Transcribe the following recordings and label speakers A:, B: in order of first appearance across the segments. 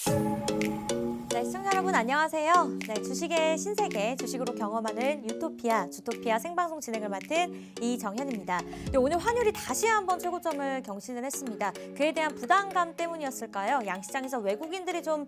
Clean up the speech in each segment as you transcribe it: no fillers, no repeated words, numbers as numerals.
A: 네, 시청자 여러분 안녕하세요. 네, 주식의 신세계, 주식으로 경험하는 유토피아, 주토피아 생방송 진행을 맡은 이정현입니다. 네, 오늘 환율이 다시 한번 최고점을 경신을 했습니다. 그에 대한 부담감 때문이었을까요? 양시장에서 외국인들이 좀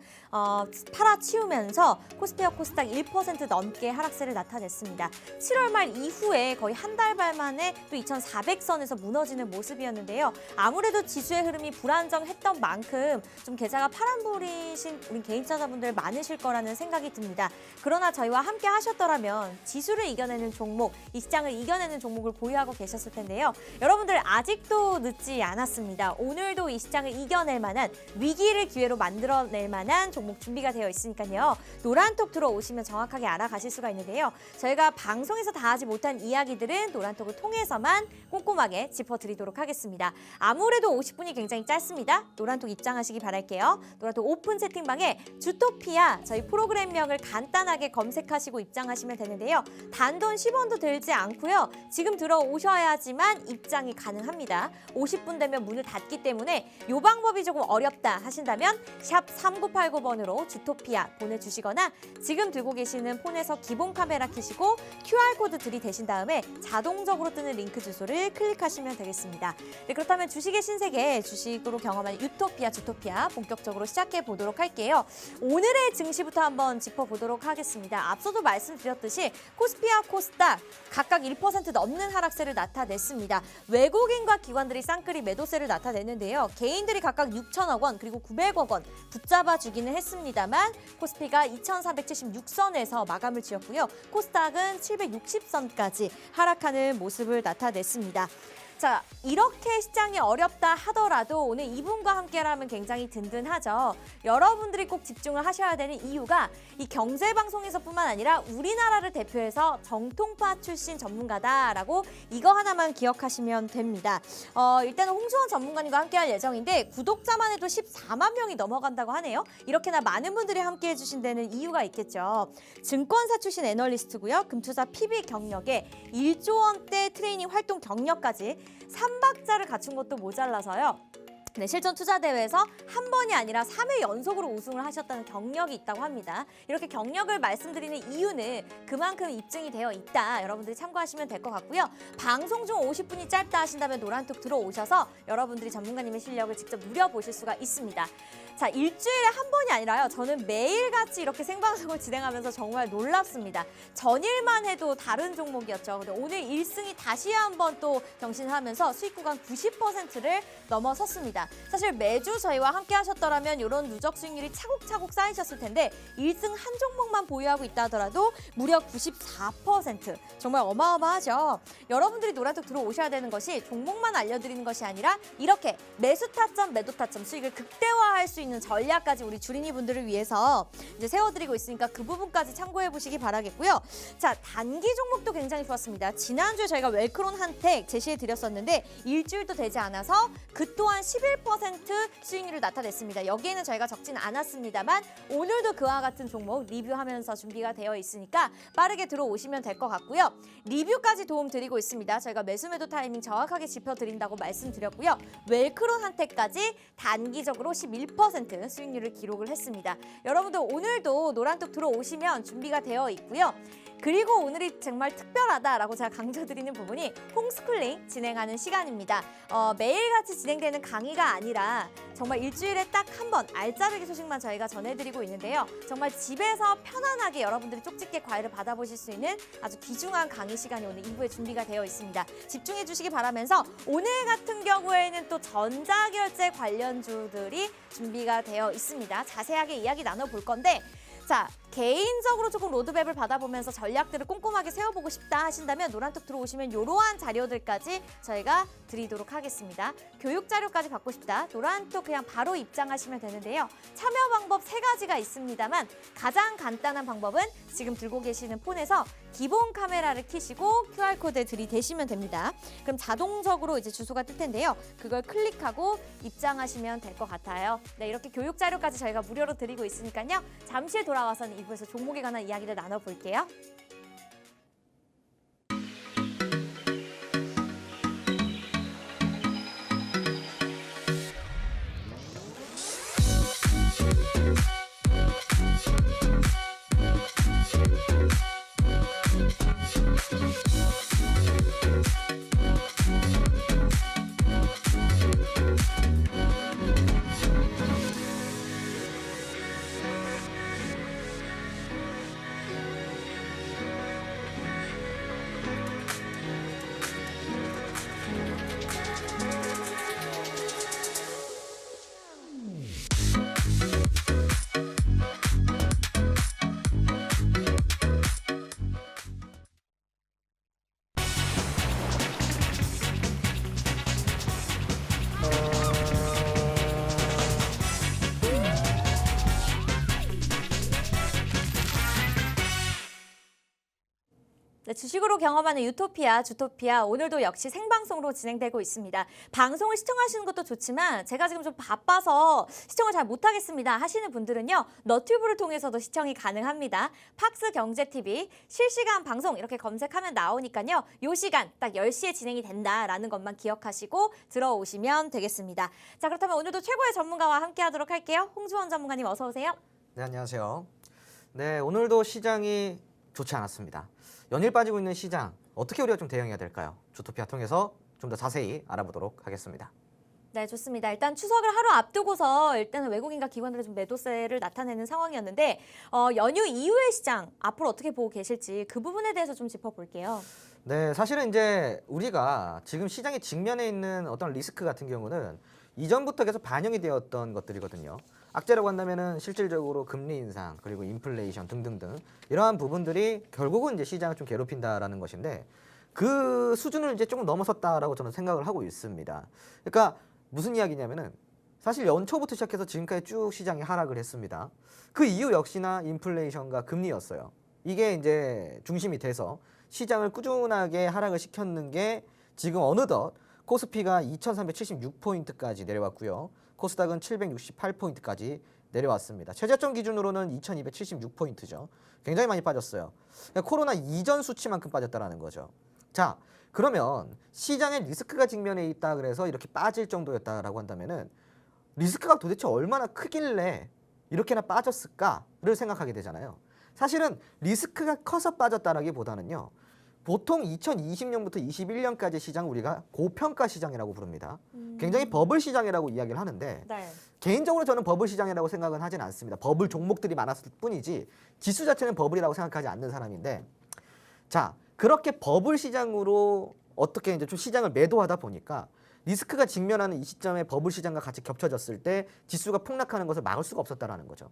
A: 팔아치우면서 코스피와 코스닥 1% 넘게 하락세를 나타냈습니다. 7월 말 이후에 거의 한 달 반 만에 또 2,400선에서 무너지는 모습이었는데요. 아무래도 지수의 흐름이 불안정했던 만큼 좀 계좌가 파란불이신 우리 개인투자자분들 많으실 거라는 생각이 듭니다. 그러나 저희와 함께 하셨더라면 지수를 이겨내는 종목, 이 시장을 이겨내는 종목을 보유하고 계셨을 텐데요. 여러분들 아직도 늦지 않았습니다. 오늘도 이 시장을 이겨낼 만한, 위기를 기회로 만들어낼 만한 종목 준비가 되어 있으니까요. 노란톡 들어오시면 정확하게 알아가실 수가 있는데요. 저희가 방송에서 다 하지 못한 이야기들은 노란톡을 통해서만 꼼꼼하게 짚어드리도록 하겠습니다. 아무래도 50분이 굉장히 짧습니다. 노란톡 입장하시기 바랄게요. 노란톡 오픈 채팅방에 주토피아 저희 프로그램명을 간단하게 검색하시고 입장하시면 되는데요. 단돈 10원도 들지 않고요. 지금 들어오셔야지만 입장이 가능합니다. 50분 되면 문을 닫기 때문에 이 방법이 조금 어렵다 하신다면 샵 3989번으로 주토피아 보내주시거나 지금 들고 계시는 폰에서 기본 카메라 켜시고 QR코드 들이대신 다음에 자동적으로 뜨는 링크 주소를 클릭하시면 되겠습니다. 네, 그렇다면 주식의 신세계, 주식으로 경험하는 유토피아, 주토피아 본격적으로 시작해 보도록 할게요. 오늘의 증시부터 한번 짚어보도록 하겠습니다. 앞서도 말씀드렸듯이 코스피와 코스닥 각각 1% 넘는 하락세를 나타냈습니다. 외국인과 기관들이 쌍끌이 매도세를 나타냈는데요. 개인들이 각각 6천억 원 그리고 900억 원 붙잡아주기는 했습니다만 코스피가 2,476선에서 마감을 지었고요. 코스닥은 760선까지 하락하는 모습을 나타냈습니다. 자, 이렇게 시장이 어렵다 하더라도 오늘 이분과 함께라면 굉장히 든든하죠. 여러분들이 꼭 집중을 하셔야 되는 이유가 이 경제방송에서뿐만 아니라 우리나라를 대표해서 정통파 출신 전문가다라고 이거 하나만 기억하시면 됩니다. 일단은 홍수원 전문가님과 함께할 예정인데 구독자만 해도 14만 명이 넘어간다고 하네요. 이렇게나 많은 분들이 함께해 주신 데는 이유가 있겠죠. 증권사 출신 애널리스트고요. 금투자 PB 경력에 1조 원대 트레이닝 활동 경력까지 3박자를 갖춘 것도 모자라서요. 네, 실전 투자 대회에서 한 번이 아니라 3회 연속으로 우승을 하셨다는 경력이 있다고 합니다. 이렇게 경력을 말씀드리는 이유는 그만큼 입증이 되어 있다. 여러분들이 참고하시면 될 것 같고요. 방송 중 50분이 짧다 하신다면 노란톡 들어오셔서 여러분들이 전문가님의 실력을 직접 누려보실 수가 있습니다. 자, 일주일에 한 번이 아니라요. 저는 매일같이 이렇게 생방송을 진행하면서 정말 놀랍습니다. 전일만 해도 다른 종목이었죠. 근데 오늘 1승이 다시 한번 또 경신하면서 수익 구간 90%를 넘어섰습니다. 사실 매주 저희와 함께 하셨더라면 이런 누적 수익률이 차곡차곡 쌓이셨을 텐데 1승 한 종목만 보유하고 있다 하더라도 무려 94%. 정말 어마어마하죠. 여러분들이 노란톡 들어오셔야 되는 것이 종목만 알려드리는 것이 아니라 이렇게 매수 타점, 매도 타점 수익을 극대화할 수 있는 전략까지 우리 주린이 분들을 위해서 이제 세워드리고 있으니까 그 부분까지 참고해 보시기 바라겠고요. 자, 단기 종목도 굉장히 좋았습니다. 지난주에 저희가 웰크론 한택 제시해 드렸었는데 일주일도 되지 않아서 그 또한 11% 수익률을 나타냈습니다. 여기에는 저희가 적진 않았습니다만 오늘도 그와 같은 종목 리뷰하면서 준비가 되어 있으니까 빠르게 들어오시면 될 것 같고요. 리뷰까지 도움 드리고 있습니다. 저희가 매수 매도 타이밍 정확하게 짚어드린다고 말씀드렸고요. 웰크론 한택까지 단기적으로 11% 수익률을 기록을 했습니다. 여러분들 오늘도 노란톡 들어오시면 준비가 되어 있고요. 그리고 오늘이 정말 특별하다라고 제가 강조드리는 부분이 홈스쿨링 진행하는 시간입니다. 매일같이 진행되는 강의가 아니라 정말 일주일에 딱 한 번 알짜배기 소식만 저희가 전해드리고 있는데요. 정말 집에서 편안하게 여러분들이 쪽집게 과외를 받아보실 수 있는 아주 귀중한 강의 시간이 오늘 2부에 준비가 되어 있습니다. 집중해 주시기 바라면서 오늘 같은 경우에는 또 전자결제 관련주들이 준비가 되어 있습니다. 자세하게 이야기 나눠볼 건데 자, 개인적으로 조금 로드맵을 받아보면서 전략들을 꼼꼼하게 세워보고 싶다 하신다면 노란톡 들어오시면 이러한 자료들까지 저희가 드리도록 하겠습니다. 교육 자료까지 받고 싶다. 노란톡 그냥 바로 입장하시면 되는데요. 참여 방법 3가지가 있습니다만 가장 간단한 방법은 지금 들고 계시는 폰에서 기본 카메라를 켜시고 QR코드에 들이대시면 됩니다. 그럼 자동적으로 이제 주소가 뜰 텐데요. 그걸 클릭하고 입장하시면 될 것 같아요. 네, 이렇게 교육 자료까지 저희가 무료로 드리고 있으니까요. 잠시 돌아와서는 2부에서 종목에 관한 이야기를 나눠볼게요. 네, 주식으로 경험하는 유토피아, 주토피아 오늘도 역시 생방송으로 진행되고 있습니다. 방송을 시청하시는 것도 좋지만 제가 지금 좀 바빠서 시청을 잘 못하겠습니다 하시는 분들은요. 너튜브를 통해서도 시청이 가능합니다. 팍스 경제TV 실시간 방송 이렇게 검색하면 나오니까요. 요 시간 딱 10시에 진행이 된다라는 것만 기억하시고 들어오시면 되겠습니다. 자, 그렇다면 오늘도 최고의 전문가와 함께하도록 할게요. 홍주원 전문가님 어서 오세요.
B: 네, 안녕하세요. 네, 오늘도 시장이 좋지 않았습니다. 연일 빠지고 있는 시장, 어떻게 우리가 좀 대응해야 될까요? 주토피아 통해서 좀 더 자세히 알아보도록 하겠습니다.
A: 네, 좋습니다. 일단 추석을 하루 앞두고서 일단은 외국인과 기관들의 좀 매도세를 나타내는 상황이었는데 연휴 이후의 시장 앞으로 어떻게 보고 계실지 그 부분에 대해서 좀 짚어볼게요.
B: 네, 사실은 이제 우리가 지금 시장에 직면해 있는 어떤 리스크 같은 경우는 이전부터 계속 반영이 되었던 것들이거든요. 악재라고 한다면은 실질적으로 금리 인상 그리고 인플레이션 등등등 이러한 부분들이 결국은 이제 시장을 좀 괴롭힌다라는 것인데 그 수준을 이제 조금 넘어섰다라고 저는 생각을 하고 있습니다. 그러니까 무슨 이야기냐면은 사실 연초부터 시작해서 지금까지 쭉 시장이 하락을 했습니다. 그 이유 역시나 인플레이션과 금리였어요. 이게 이제 중심이 돼서 시장을 꾸준하게 하락을 시켰는 게 지금 어느덧 코스피가 2376포인트까지 내려왔고요. 코스닥은 768포인트까지 내려왔습니다. 최저점 기준으로는 2276포인트죠. 굉장히 많이 빠졌어요. 그러니까 코로나 이전 수치만큼 빠졌다는 거죠. 자, 그러면 시장에 리스크가 직면해 있다 그래서 이렇게 빠질 정도였다라고 한다면은 리스크가 도대체 얼마나 크길래 이렇게나 빠졌을까를 생각하게 되잖아요. 사실은 리스크가 커서 빠졌다라기보다는요. 보통 2020년부터 21년까지 시장 우리가 고평가 시장이라고 부릅니다. 굉장히 버블 시장이라고 이야기를 하는데
A: 네.
B: 개인적으로 저는 버블 시장이라고 생각은 하진 않습니다. 버블 종목들이 많았을 뿐이지 지수 자체는 버블이라고 생각하지 않는 사람인데 자, 그렇게 버블 시장으로 어떻게 이제 좀 시장을 매도하다 보니까 리스크가 직면하는 이 시점에 버블 시장과 같이 겹쳐졌을 때 지수가 폭락하는 것을 막을 수가 없었다라는 거죠.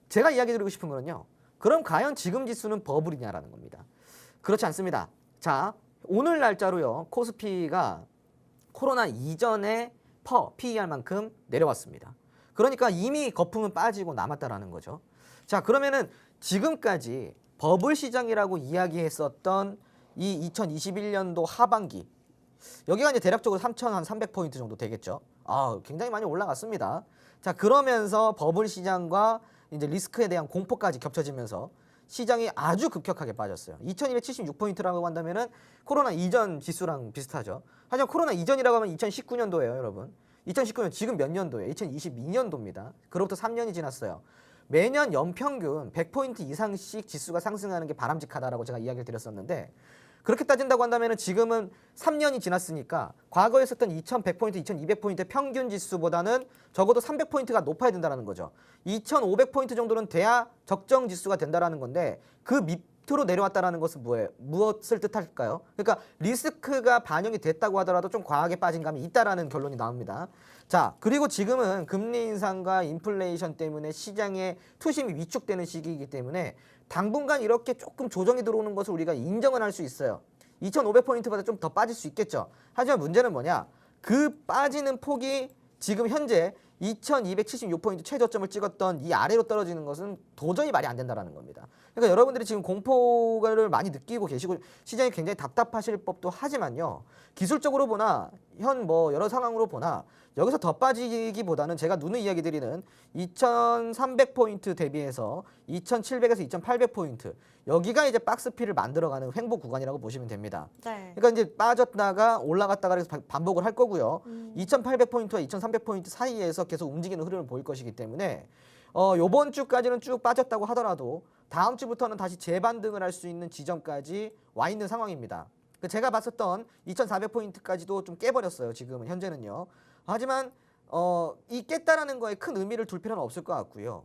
B: 제가 이야기 드리고 싶은 거는요. 그럼 과연 지금 지수는 버블이냐라는 겁니다. 그렇지 않습니다. 자, 오늘 날짜로요. 코스피가 코로나 이전에 PER만큼 내려왔습니다. 그러니까 이미 거품은 빠지고 남았다라는 거죠. 자, 그러면은 지금까지 버블 시장이라고 이야기했었던 이 2021년도 하반기 여기가 이제 대략적으로 3,300포인트 정도 되겠죠. 굉장히 많이 올라갔습니다. 자, 그러면서 버블 시장과 이제 리스크에 대한 공포까지 겹쳐지면서 시장이 아주 급격하게 빠졌어요. 2276포인트라고 한다면은 코로나 이전 지수랑 비슷하죠. 하지만 코로나 이전이라고 하면 2019년도예요, 여러분. 2019년 지금 몇 년도예요? 2022년도입니다. 그로부터 3년이 지났어요. 매년 연평균 100포인트 이상씩 지수가 상승하는 게 바람직하다라고 제가 이야기를 드렸었는데 그렇게 따진다고 한다면 지금은 3년이 지났으니까 과거에 있었던 2100포인트, 2200포인트 평균 지수보다는 적어도 300포인트가 높아야 된다는 거죠. 2500포인트 정도는 돼야 적정 지수가 된다는 건데 그 밑으로 내려왔다는 것은 뭐예요? 무엇을 뜻할까요? 그러니까 리스크가 반영이 됐다고 하더라도 좀 과하게 빠진 감이 있다라는 결론이 나옵니다. 자, 그리고 지금은 금리 인상과 인플레이션 때문에 시장의 투심이 위축되는 시기이기 때문에 당분간 이렇게 조금 조정이 들어오는 것을 우리가 인정은 할 수 있어요. 2500포인트보다 좀 더 빠질 수 있겠죠. 하지만 문제는 뭐냐? 그 빠지는 폭이 지금 현재 2276포인트 최저점을 찍었던 이 아래로 떨어지는 것은 도저히 말이 안 된다는 겁니다. 그러니까 여러분들이 지금 공포를 많이 느끼고 계시고 시장이 굉장히 답답하실 법도 하지만요. 기술적으로 보나 현 여러 상황으로 보나 여기서 더 빠지기보다는 제가 누누이 이야기 드리는 2300포인트 대비해서 2700에서 2800포인트 여기가 이제 박스피를 만들어가는 횡보 구간이라고 보시면 됩니다.
A: 네.
B: 그러니까 이제 빠졌다가 올라갔다가 그래서 반복을 할 거고요. 2800포인트와 2300포인트 사이에서 계속 움직이는 흐름을 보일 것이기 때문에 요번 주까지는 쭉 빠졌다고 하더라도 다음 주부터는 다시 재반등을 할 수 있는 지점까지 와 있는 상황입니다. 제가 봤었던 2400포인트까지도 좀 깨버렸어요. 지금은 현재는요. 하지만 이 깼다라는 거에 큰 의미를 둘 필요는 없을 것 같고요.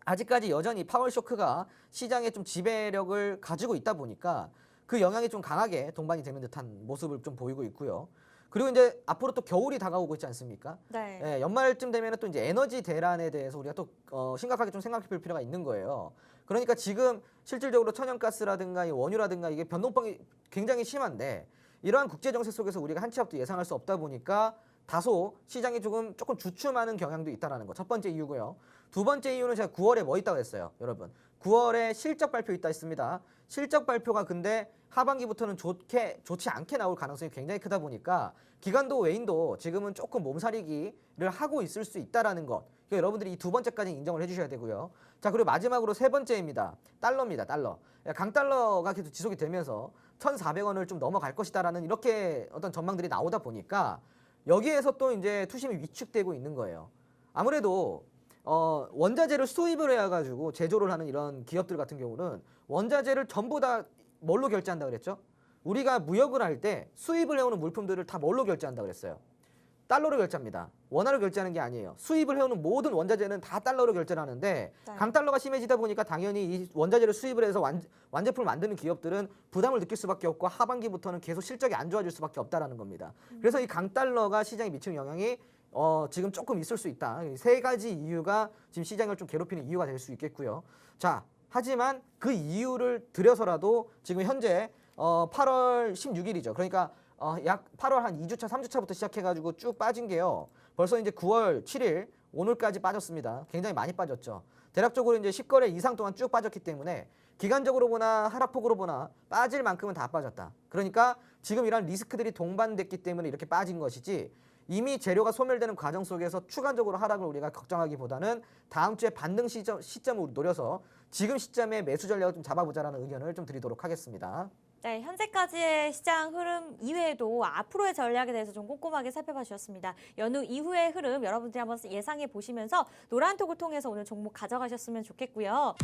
B: 아직까지 여전히 파월 쇼크가 시장에 좀 지배력을 가지고 있다 보니까 그 영향이 좀 강하게 동반이 되는 듯한 모습을 좀 보이고 있고요. 그리고 이제 앞으로 또 겨울이 다가오고 있지 않습니까?
A: 네.
B: 예, 연말쯤 되면 또 이제 에너지 대란에 대해서 우리가 또 심각하게 좀 생각해 볼 필요가 있는 거예요. 그러니까 지금 실질적으로 천연가스라든가 이 원유라든가 이게 변동성이 굉장히 심한데 이러한 국제 정세 속에서 우리가 한 치 앞도 예상할 수 없다 보니까 다소 시장이 조금 주춤하는 경향도 있다라는 거. 첫 번째 이유고요. 두 번째 이유는 제가 9월에 뭐 있다고 했어요, 여러분. 9월에 실적 발표 있다 했습니다. 실적 발표가 근데 하반기부터는 좋지 않게 나올 가능성이 굉장히 크다 보니까 기관도 외인도 지금은 조금 몸살이기를 하고 있을 수 있다라는 것. 그러니까 여러분들이 이 두 번째까지 인정을 해주셔야 되고요. 자, 그리고 마지막으로 세 번째입니다. 달러입니다. 달러. 강달러가 계속 지속이 되면서 1,400원을 좀 넘어갈 것이다라는 이렇게 어떤 전망들이 나오다 보니까 여기에서 또 이제 투심이 위축되고 있는 거예요. 아무래도 원자재를 수입을 해가지고 제조를 하는 이런 기업들 같은 경우는 원자재를 전부 다 뭘로 결제한다 그랬죠? 우리가 무역을 할 때 수입을 해오는 물품들을 다 뭘로 결제한다 그랬어요? 달러로 결제합니다. 원화로 결제하는 게 아니에요. 수입을 해오는 모든 원자재는 다 달러로 결제를 하는데
A: 네.
B: 강달러가 심해지다 보니까 당연히 이 원자재를 수입을 해서 완제품을 만드는 기업들은 부담을 느낄 수밖에 없고 하반기부터는 계속 실적이 안 좋아질 수밖에 없다라는 겁니다. 그래서 이 강달러가 시장에 미치는 영향이 지금 조금 있을 수 있다. 세 가지 이유가 지금 시장을 좀 괴롭히는 이유가 될 수 있겠고요. 자, 하지만 그 이유를 들여서라도 지금 현재 8월 16일이죠. 그러니까 약 8월 한 2주차, 3주차부터 시작해가지고 쭉 빠진 게요. 벌써 이제 9월 7일 오늘까지 빠졌습니다. 굉장히 많이 빠졌죠. 대략적으로 이제 10거래 이상 동안 쭉 빠졌기 때문에 기간적으로 보나 하락폭으로 보나 빠질 만큼은 다 빠졌다. 그러니까 지금 이런 리스크들이 동반됐기 때문에 이렇게 빠진 것이지 이미 재료가 소멸되는 과정 속에서 추가적으로 하락을 우리가 걱정하기보다는 다음 주에 반등 시점을 노려서 지금 시점에 매수 전략을 좀 잡아보자라는 의견을 좀 드리도록 하겠습니다.
A: 네, 현재까지의 시장 흐름 이외에도 앞으로의 전략에 대해서 좀 꼼꼼하게 살펴봐 주셨습니다. 연휴 이후의 흐름 여러분들이 한번 예상해 보시면서 노란톡을 통해서 오늘 종목 가져가셨으면 좋겠고요.